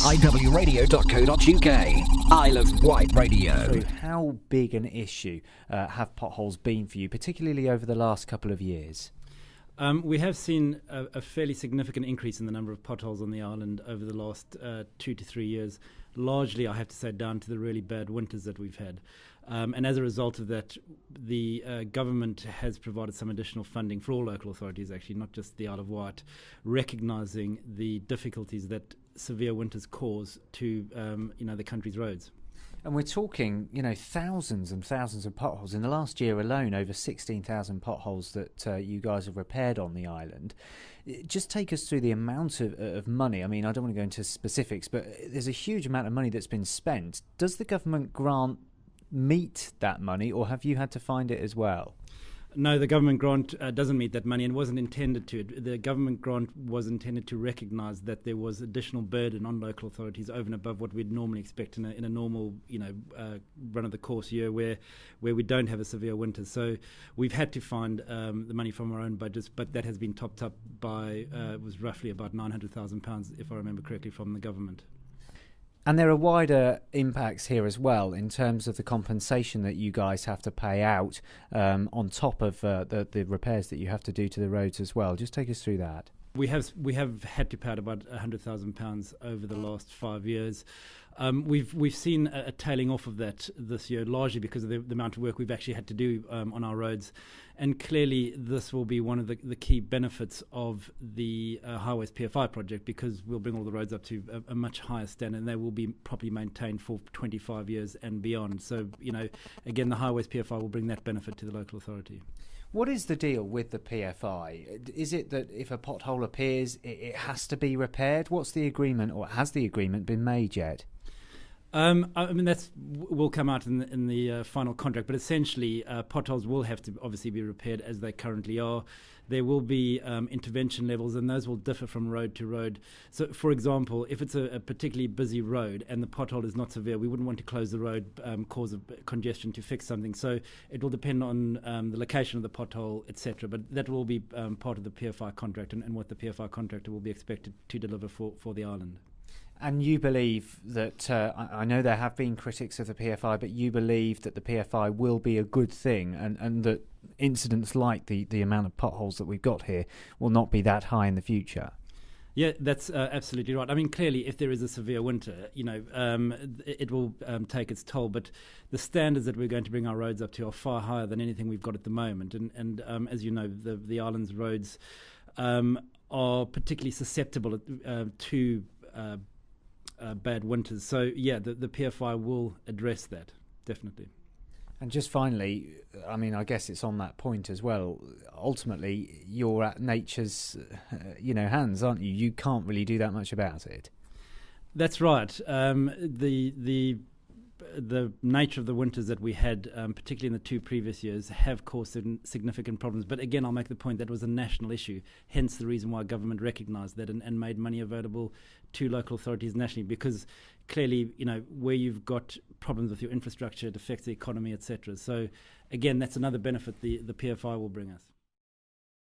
iwradio.co.uk. Isle of Wight Radio. So how big an issue have potholes been for you, particularly over the last couple of years? We have seen a fairly significant increase in the number of potholes on the island over the last 2 to 3 years, largely, I have to say, down to the really bad winters that we've had. And as a result of that, the government has provided some additional funding for all local authorities, actually, not just the Isle of Wight, recognising the difficulties that severe winters cause to the country's roads. And we're talking, thousands and thousands of potholes. In the last year alone, over 16,000 potholes that you guys have repaired on the island. Just take us through the amount of money. I mean, I don't want to go into specifics, but there's a huge amount of money that's been spent. Does the government grant meet that money, or have you had to find it as well? No, the government grant doesn't meet that money and wasn't intended to. The government grant was intended to recognise that there was additional burden on local authorities over and above what we'd normally expect in a normal, run-of-the-course year where we don't have a severe winter. So we've had to find the money from our own budgets, but that has been topped up by, was roughly about £900,000, if I remember correctly, from the government. And there are wider impacts here as well in terms of the compensation that you guys have to pay out on top of the repairs that you have to do to the roads as well. Just take us through that. We have had to pay out about £100,000 over the last 5 years. We've seen a tailing off of that this year, largely because of the amount of work we've actually had to do on our roads. And clearly this will be one of the key benefits of the Highways PFI project, because we'll bring all the roads up to a much higher standard and they will be properly maintained for 25 years and beyond. So, again, the Highways PFI will bring that benefit to the local authority. What is the deal with the PFI? Is it that if a pothole appears, it has to be repaired? What's the agreement, or has the agreement been made yet? I mean, that will come out in the final contract, but essentially potholes will have to obviously be repaired as they currently are. There will be intervention levels, and those will differ from road to road. So, for example, if it's a particularly busy road and the pothole is not severe, we wouldn't want to close the road, cause a congestion to fix something. So it will depend on the location of the pothole, etc. But that will be part of the PFI contract and what the PFI contractor will be expected to deliver for the island. And you believe that, I know there have been critics of the PFI, but you believe that the PFI will be a good thing, and that incidents like the amount of potholes that we've got here will not be that high in the future? Yeah, that's absolutely right. I mean, clearly, if there is a severe winter, it will take its toll. But the standards that we're going to bring our roads up to are far higher than anything we've got at the moment. And as you know, the island's roads are particularly susceptible to bad winters. So, yeah, the PFI will address that, definitely. And just finally, I mean, I guess it's on that point as well. Ultimately, you're at nature's, hands, aren't you? You can't really do that much about it. That's right. The nature of the winters that we had, particularly in the 2 previous years, have caused significant problems. But again, I'll make the point that was a national issue, hence the reason why government recognised that and made money available to local authorities nationally, because clearly, where you've got problems with your infrastructure, it affects the economy, etc. So again, that's another benefit the PFI will bring us.